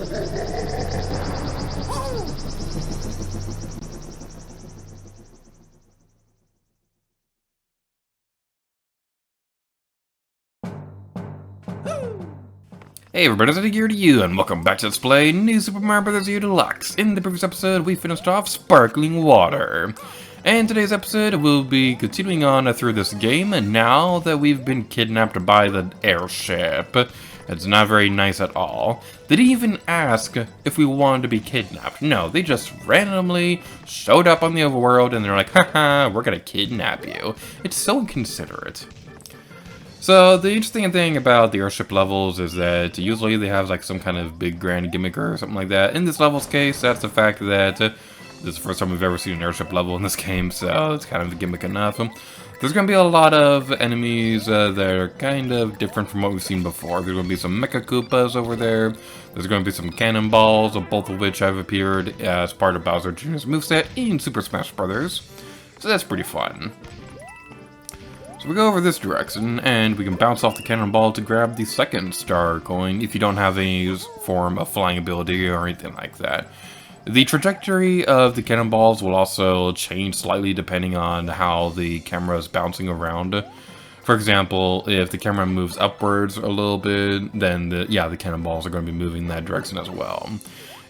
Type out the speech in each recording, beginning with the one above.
Hey everybody, it's here to you, and welcome back to Let's Play New Super Mario Bros. U Deluxe. In the previous episode, we finished off Sparkling Water. And today's episode, we'll be continuing on through this game, and now that we've been kidnapped by the airship. It's not very nice at all. They didn't even ask if we wanted to be kidnapped. No, they just randomly showed up on the overworld, and they're like, haha, we're gonna kidnap you. It's so inconsiderate. So, the interesting thing about the airship levels is that usually they have like some kind of big grand gimmick or something like that. In this level's case, that's the fact that this is the first time we've ever seen an airship level in this game, so it's kind of a gimmick enough. There's going to be a lot of enemies that are kind of different from what we've seen before. There's going to be some Mecha Koopas over there. There's going to be some Cannonballs, both of which have appeared as part of Bowser Jr.'s moveset in Super Smash Bros. So that's pretty fun. So we go over this direction, and we can bounce off the cannonball to grab the second star coin if you don't have any form of flying ability or anything like that. The trajectory of the cannonballs will also change slightly depending on how the camera is bouncing around. For example, if the camera moves upwards a little bit, then the cannonballs are going to be moving in that direction as well.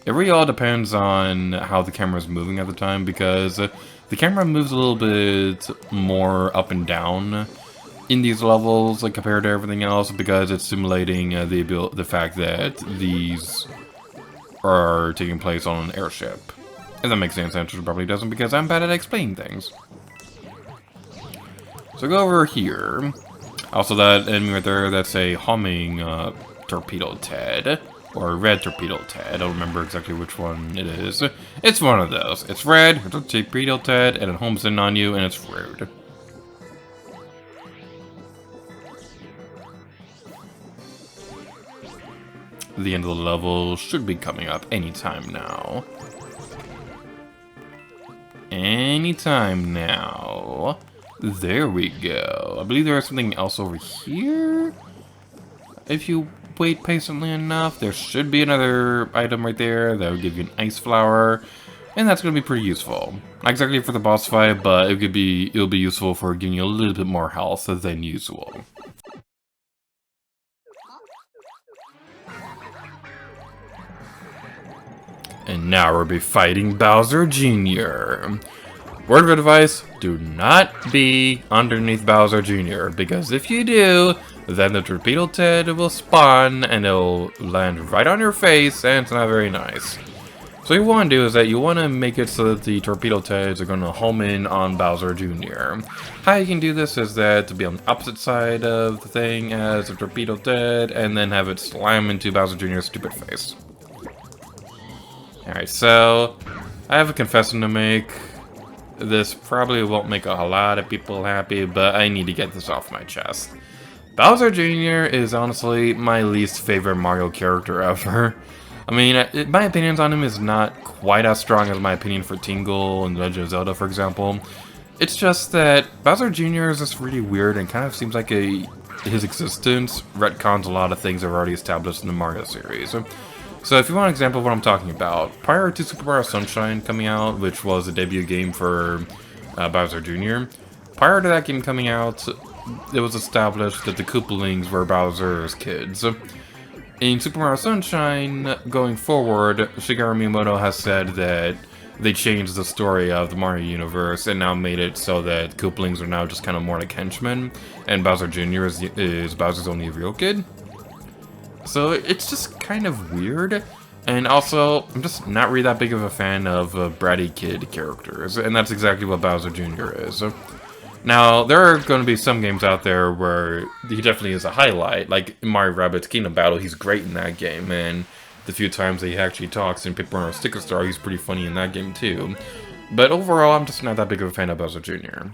It really all depends on how the camera is moving at the time, because the camera moves a little bit more up and down in these levels compared to everything else, because it's simulating the fact that these are taking place on an airship. If that makes any sense, it probably doesn't, because I'm bad at explaining things. So go over here. Also, that enemy right there, that's a humming torpedo Ted. Or red torpedo Ted. I don't remember exactly which one it is. It's one of those. It's red, it's a torpedo Ted, and it homes in on you, and it's rude. The end of the level should be coming up anytime now. Anytime now. There we go. I believe there is something else over here. If you wait patiently enough, there should be another item right there that will give you an ice flower, and that's going to be pretty useful. Not exactly for the boss fight, but it'll be useful for giving you a little bit more health than usual. And now we'll be fighting Bowser Jr. Word of advice, do not be underneath Bowser Jr., because if you do, then the torpedo Ted will spawn and it'll land right on your face, and it's not very nice. So what you want to do is that you want to make it so that the torpedo Teds are going to home in on Bowser Jr. How you can do this is that to be on the opposite side of the thing as a torpedo Ted, and then have it slam into Bowser Jr.'s stupid face. Alright, so I have a confession to make. This probably won't make a lot of people happy, but I need to get this off my chest. Bowser Jr. is honestly my least favorite Mario character ever. I mean, my opinions on him is not quite as strong as my opinion for Tingle and Legend of Zelda, for example. It's just that Bowser Jr. is just really weird and kind of seems like his existence retcons a lot of things that are already established in the Mario series. So if you want an example of what I'm talking about, prior to Super Mario Sunshine coming out, which was the debut game for Bowser Jr., prior to that game coming out, it was established that the Koopalings were Bowser's kids. In Super Mario Sunshine, going forward, Shigeru Miyamoto has said that they changed the story of the Mario universe and now made it so that Koopalings are now just kind of more like henchmen, and Bowser Jr. is Bowser's only real kid. So it's just kind of weird, and also, I'm just not really that big of a fan of bratty kid characters, and that's exactly what Bowser Jr. is. Now, there are going to be some games out there where he definitely is a highlight, like in Mario Rabbids Kingdom Battle, he's great in that game, and the few times that he actually talks in Paper Mario Sticker Star, he's pretty funny in that game too. But overall, I'm just not that big of a fan of Bowser Jr.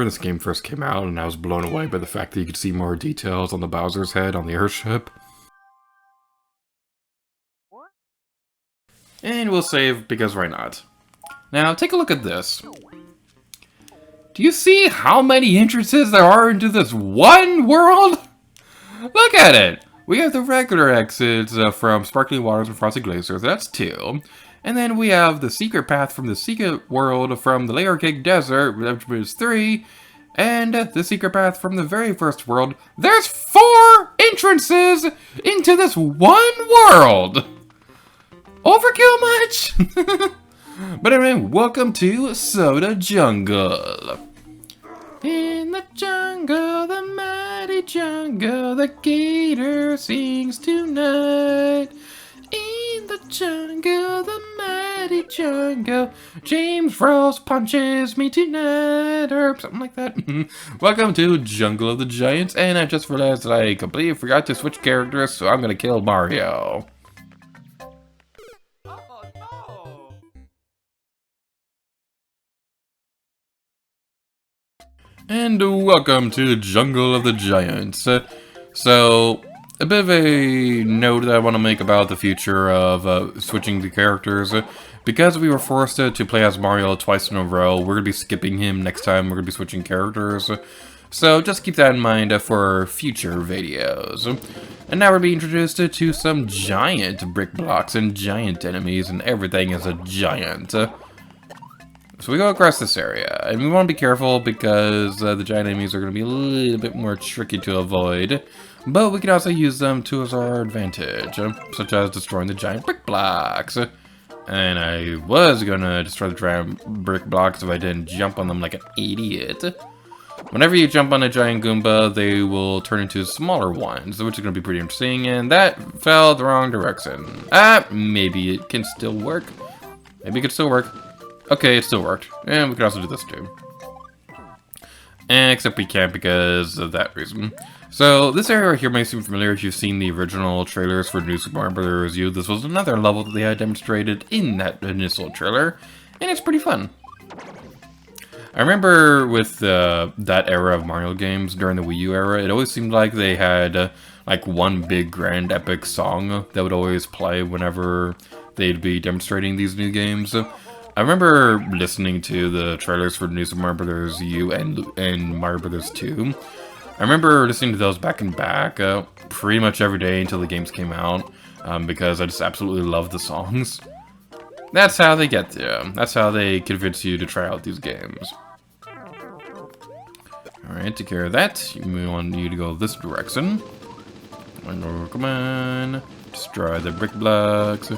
remember this game first came out and I was blown away by the fact that you could see more details on the Bowser's head on the airship. And we'll save because why not? Now take a look at this. Do you see how many entrances there are into this one world? Look at it! We have the regular exits from Sparkling Waters and Frosty Glaciers, that's 2. And then we have the secret path from the secret world from the Layer Cake Desert, which is 3. And the secret path from the very first world. There's 4 entrances into this one world! Overkill much? But anyway, welcome to Soda Jungle. In the jungle, the mighty jungle, the gator sings tonight. In the jungle, the mighty jungle, James Rose punches me tonight, or something like that. Welcome to Jungle of the Giants, and I just realized that I completely forgot to switch characters, so I'm gonna kill Mario. And welcome to Jungle of the Giants. So, a bit of a note that I want to make about the future of switching the characters. Because we were forced to play as Mario twice in a row, we're going to be skipping him next time we're going to be switching characters. So just keep that in mind for future videos. And now we're being introduced to some giant brick blocks and giant enemies, and everything is a giant. So we go across this area, and we want to be careful because the giant enemies are going to be a little bit more tricky to avoid, but we can also use them to our advantage, such as destroying the giant brick blocks. And I was going to destroy the giant brick blocks if I didn't jump on them like an idiot. Whenever you jump on a giant Goomba, they will turn into smaller ones, which is going to be pretty interesting, and that fell the wrong direction. Maybe it can still work. Maybe it can still work. Okay, it still worked. And we can also do this too. Except we can't because of that reason. So, this area right here may seem familiar if you've seen the original trailers for New Super Mario Bros. U. This was another level that they had demonstrated in that initial trailer, and it's pretty fun. I remember with that era of Mario games during the Wii U era, it always seemed like they had like one big grand epic song that would always play whenever they'd be demonstrating these new games. I remember listening to the trailers for New Super Mario Bros. U and Mario Bros. 2. I remember listening to those back and back pretty much every day until the games came out, because I just absolutely love the songs. That's how they get you. That's how they convince you to try out these games. Alright, take care of that. We want you to go this direction. Come on. Destroy the brick blocks.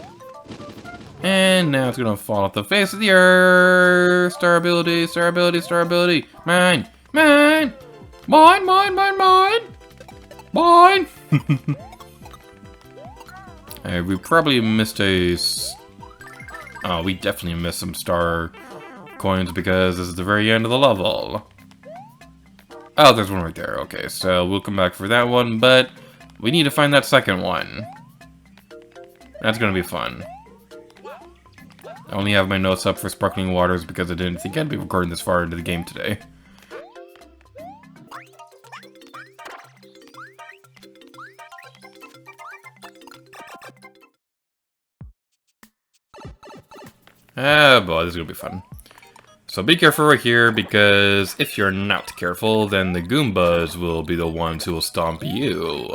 And now it's gonna fall off the face of the earth. Star ability, star ability, star ability. Mine, mine, mine, mine, mine, mine, mine. We probably missed a. Oh, we definitely missed some star coins because this is the very end of the level. Oh, there's one right there. Okay, so we'll come back for that one, but we need to find that second one. That's gonna be fun. I only have my notes up for Sparkling Waters because I didn't think I'd be recording this far into the game today. Ah, boy, this is gonna be fun. So be careful right here, because if you're not careful, then the Goombas will be the ones who will stomp you.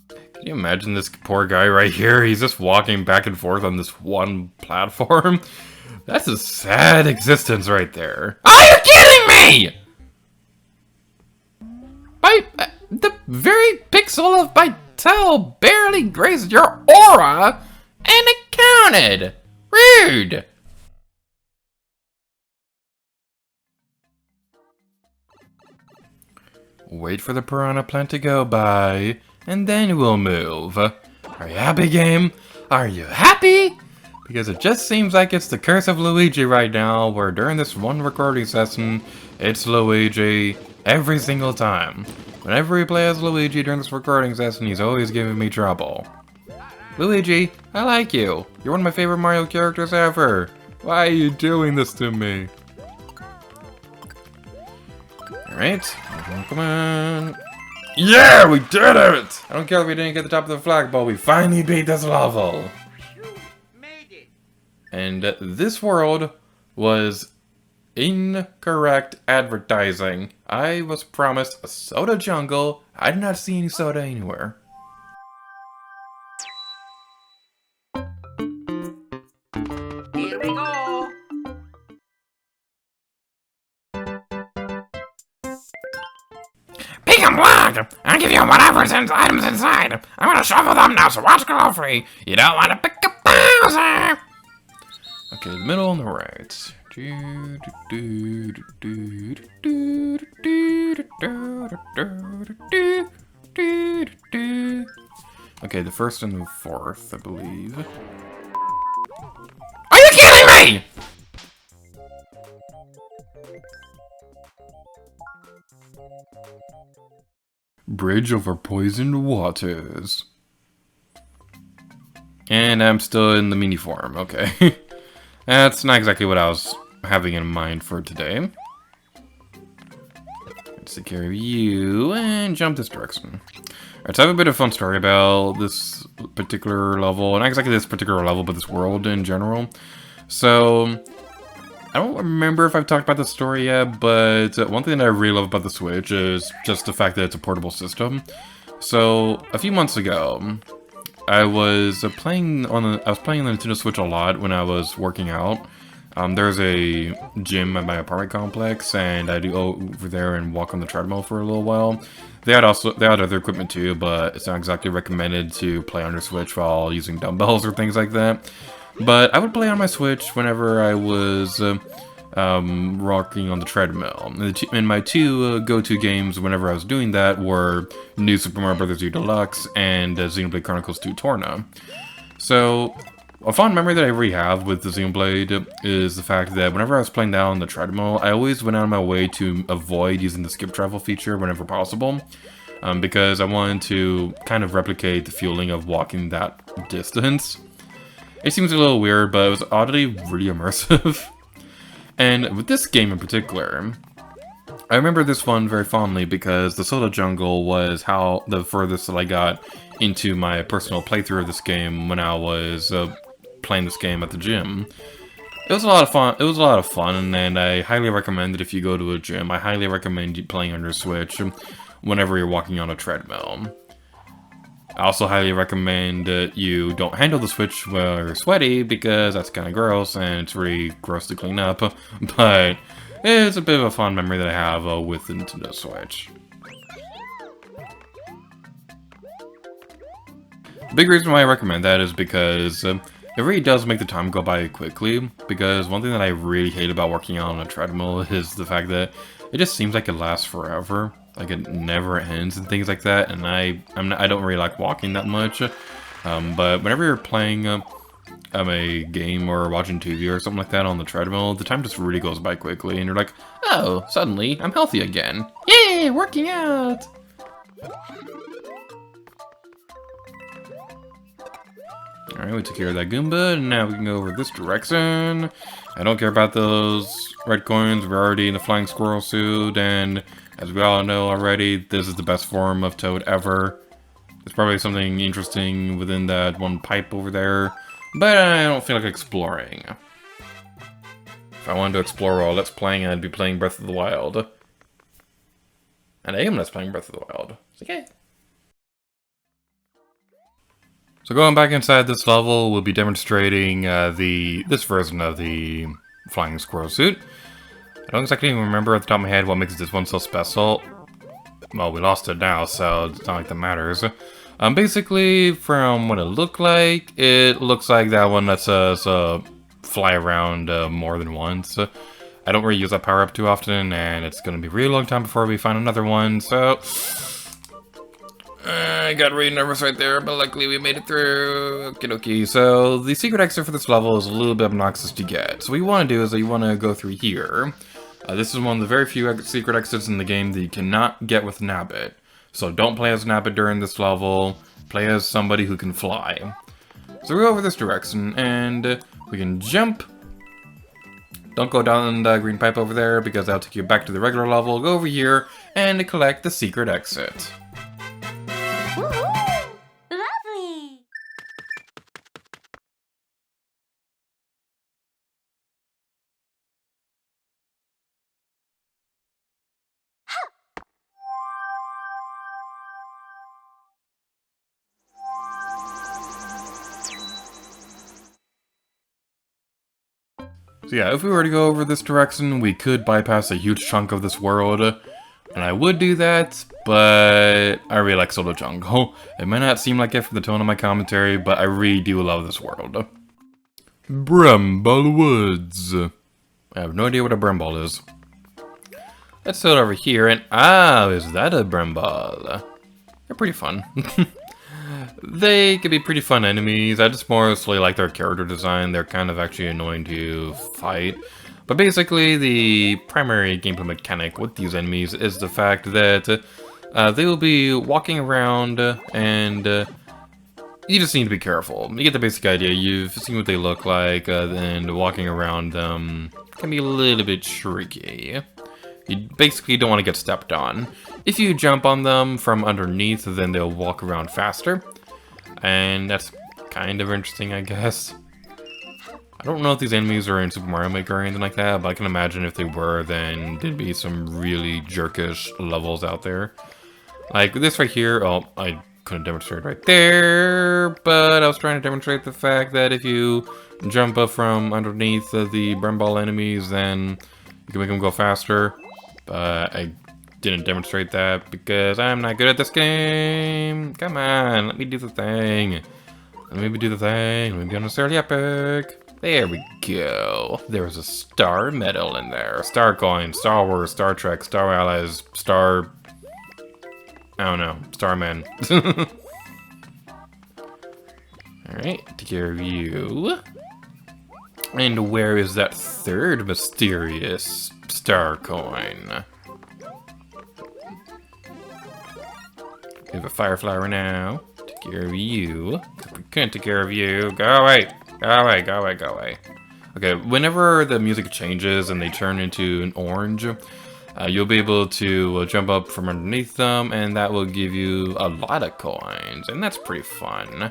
Can you imagine this poor guy right here? He's just walking back and forth on this one platform. That's a sad existence right there. Are you kidding me? The very pixel of my toe barely grazed your aura, and it counted. Rude. Wait for the piranha plant to go by, and then we'll move. Are you happy, game? Are you happy? Because it just seems like it's the curse of Luigi right now, where during this one recording session, it's Luigi every single time. Whenever we play as Luigi during this recording session, he's always giving me trouble. Luigi, I like you. You're one of my favorite Mario characters ever. Why are you doing this to me? Alright, come on. Yeah, we did it! I don't care if we didn't get the top of the flagpole, we finally beat this level. Made it. And this world was incorrect advertising. I was promised a soda jungle. I did not see any soda anywhere. Here we go. Big and black! I'll give you whatever's items inside. I'm gonna shuffle them now, so watch closely. You don't wanna pick a Bowser! Okay, the middle on the right. Okay, the first and the fourth, I believe. Are you kidding me? Bridge over poisoned waters. And I'm still in the mini form, okay. That's not exactly what I was having in mind for today. Let's take care of you and jump this direction. Alright, so I have a bit of a fun story about this particular level. Not exactly this particular level, but this world in general. So, I don't remember if I've talked about this story yet, but one thing that I really love about the Switch is just the fact that it's a portable system. So, a few months ago, I was playing on the Nintendo Switch a lot when I was working out. There's a gym at my apartment complex, and I do go over there and walk on the treadmill for a little while. They had other equipment too, but it's not exactly recommended to play on your Switch while using dumbbells or things like that. But I would play on my Switch whenever I was rocking on the treadmill. And my two go-to games whenever I was doing that were New Super Mario Bros. U Deluxe and Xenoblade Chronicles 2 Torna. So, a fond memory that I really have with the Xenoblade is the fact that whenever I was playing that on the treadmill, I always went out of my way to avoid using the skip travel feature whenever possible. Because I wanted to kind of replicate the feeling of walking that distance. It seems a little weird, but it was oddly really immersive. And with this game in particular, I remember this one very fondly because the Soda Jungle was how the furthest that I got into my personal playthrough of this game when I was playing this game at the gym. It was a lot of fun. It was a lot of fun, and I highly recommend that if you go to a gym, I highly recommend you playing on your Switch whenever you're walking on a treadmill. I also highly recommend that you don't handle the Switch while you're sweaty, because that's kind of gross, and it's really gross to clean up, but it's a bit of a fond memory that I have with the Nintendo Switch. The big reason why I recommend that is because it really does make the time go by quickly, because one thing that I really hate about working out on a treadmill is the fact that it just seems like it lasts forever. Like, it never ends and things like that, and I don't really like walking that much. But whenever you're playing a game or watching TV or something like that on the treadmill, the time just really goes by quickly, and you're like, oh, suddenly I'm healthy again. Yay, working out! Alright, we took care of that Goomba, and now we can go over this direction. I don't care about those red coins, we're already in the flying squirrel suit, and as we all know already, this is the best form of Toad ever. There's probably something interesting within that one pipe over there, but I don't feel like exploring. If I wanted to explore while Let's Playing, I'd be playing Breath of the Wild. And I am Let's Playing Breath of the Wild. It's okay. So going back inside this level, we'll be demonstrating this version of the flying squirrel suit. I don't exactly even remember at the top of my head what makes this one so special. Well, we lost it now, so it's not like that matters. Basically, from what it looks like that one lets us fly around more than once. I don't really use that power-up too often, and it's going to be a really long time before we find another one, so I got really nervous right there, but luckily we made it through. Okie dokie. So the secret exit for this level is a little bit obnoxious to get. So what you want to do is that you want to go through here. This is one of the very few secret exits in the game that you cannot get with Nabbit. So don't play as Nabbit during this level. Play as somebody who can fly. So we go over this direction, and we can jump Don't go down the green pipe over there because that'll take you back to the regular level. Go over here and collect the secret exit. Woohoo! Lovely! So yeah, if we were to go over this direction, we could bypass a huge chunk of this world. And I would do that, but I really like Solo Jungle. It might not seem like it from the tone of my commentary, but I really do love this world. Brumble Woods. I have no idea what a Bramball is. Let's head over here and... Ah, is that a Bramball? They're pretty fun. They could be pretty fun enemies. I just mostly like their character design. They're kind of actually annoying to fight. But basically, the primary gameplay mechanic with these enemies is the fact that they will be walking around and you just need to be careful. You get the basic idea. You've seen what they look like, and walking around them can be a little bit tricky. You basically don't want to get stepped on. If you jump on them from underneath, then they'll walk around faster. And that's kind of interesting, I guess. I don't know if these enemies are in Super Mario Maker or anything like that, but I can imagine if they were, then there'd be some really jerkish levels out there. Like this right here, oh, I couldn't demonstrate right there, but I was trying to demonstrate the fact that if you jump up from underneath the Bramball enemies, then you can make them go faster. But I didn't demonstrate that because I'm not good at this game. Come on, let me do the thing. Let me do the thing. Let me be unnecessarily epic. There we go. There was a star medal in there. Star coin, Star Wars, Star Trek, Star Allies, Star... I don't know. Starman. Alright, take care of you. And where is that third mysterious star coin? We have a firefly right now. Take care of you. We couldn't take care of you. Go away. Go away, go away, go away. Okay, whenever the music changes and they turn into an orange, you'll be able to jump up from underneath them, and that will give you a lot of coins, and that's pretty fun.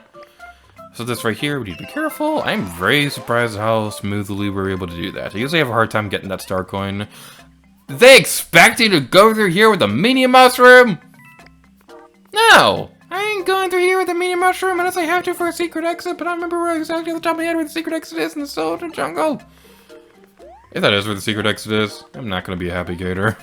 So this right here, we need to be careful. I'm very surprised how smoothly we're able to do that. I usually have a hard time getting that star coin. They expect you to go through here with a mini mushroom? No! I ain't going through here with a mini mushroom unless I have to for a secret exit, but I don't remember where exactly at the top of my head where the secret exit is in the Zelda jungle. If that is where the secret exit is, I'm not going to be a happy gator.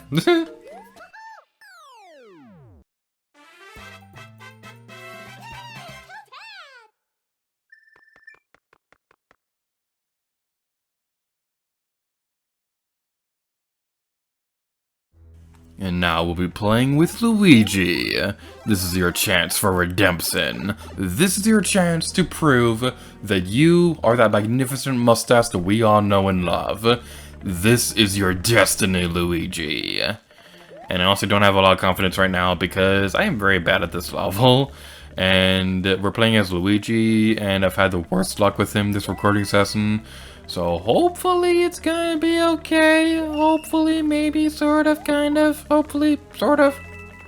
And now we'll be playing with Luigi. This is your chance for redemption. This is your chance to prove that you are that magnificent mustache that we all know and love. This is your destiny, Luigi. And I also don't have a lot of confidence right now because I am very bad at this level. And we're playing as Luigi, and I've had the worst luck with him this recording session. So hopefully it's gonna be okay. Hopefully, maybe, sort of, kind of. Hopefully, sort of.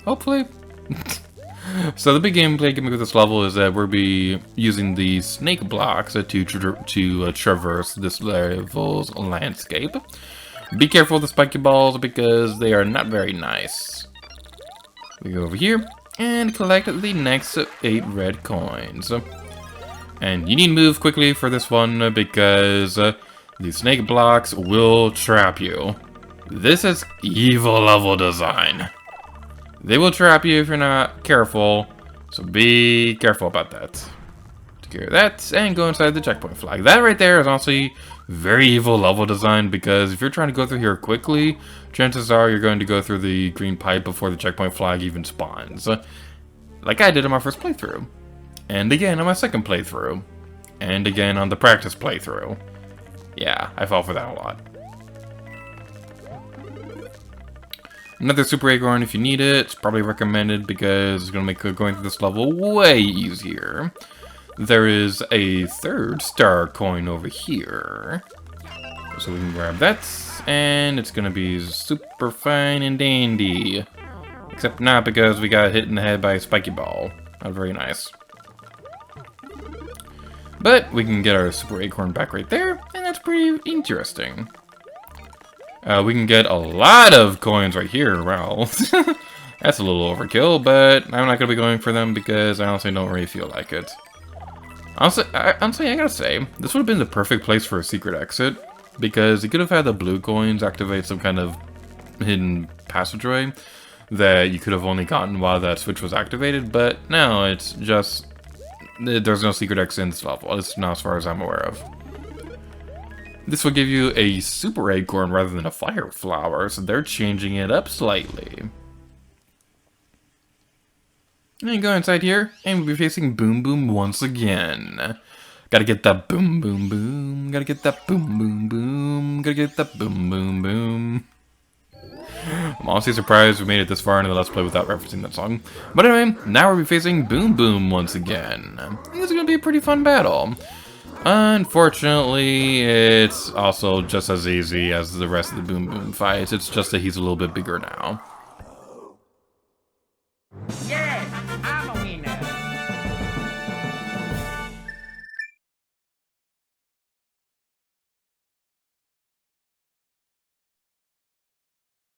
Hopefully. So the big gameplay gimmick with this level is that we'll be using the snake blocks to traverse this level's landscape. Be careful with the spiky balls because they are not very nice. We go over here and collect the next 8 red coins. And you need to move quickly for this one because the snake blocks will trap you. This is evil level design. They will trap you if you're not careful, so be careful about that. Take care of that and go inside the checkpoint flag. That right there is honestly very evil level design because if you're trying to go through here quickly, chances are you're going to go through the green pipe before the checkpoint flag even spawns. Like I did on my first playthrough. And again on my second playthrough. And again on the practice playthrough. Yeah, I fell for that a lot. Another super acorn if you need it. It's probably recommended because it's going to make going through this level way easier. There is a third star coin over here. So we can grab that, and it's gonna be super fine and dandy. Except not because we got hit in the head by a spiky ball. Not very nice. But we can get our super acorn back right there, and that's pretty interesting. We can get a lot of coins right here. Wow. That's a little overkill, but I'm not going to be going for them because I honestly don't really feel like it. Honestly, I gotta say, this would have been the perfect place for a secret exit, because you could have had the blue coins activate some kind of hidden passageway that you could have only gotten while that switch was activated, but no, it's just... There's no secret exit in this level, at least not as far as I'm aware of. This will give you a super acorn rather than a fire flower, so they're changing it up slightly. And you go inside here, and we'll be facing Boom Boom once again. Gotta get that boom boom boom, gotta get that boom boom boom, gotta get that boom boom boom. I'm honestly surprised we made it this far into the Let's Play without referencing that song. But anyway, now we'll be facing Boom Boom once again. I think it's gonna be a pretty fun battle. Unfortunately, it's also just as easy as the rest of the Boom Boom fights. It's just that he's a little bit bigger now. Yes, I'm a winner.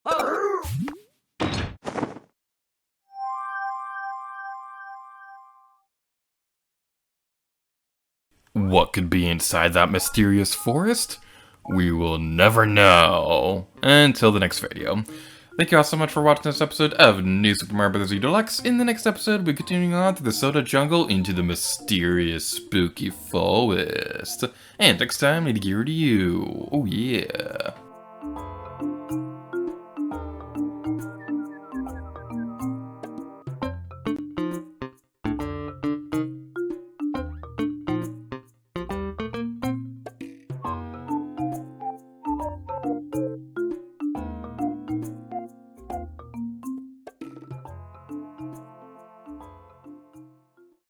Oh. What could be inside that mysterious forest? We will never know. Until the next video. Thank you all so much for watching this episode of New Super Mario Bros. U Deluxe. In the next episode, we're continuing on through the Soda Jungle into the mysterious, spooky forest. And next time, I need to give it to you. Oh yeah.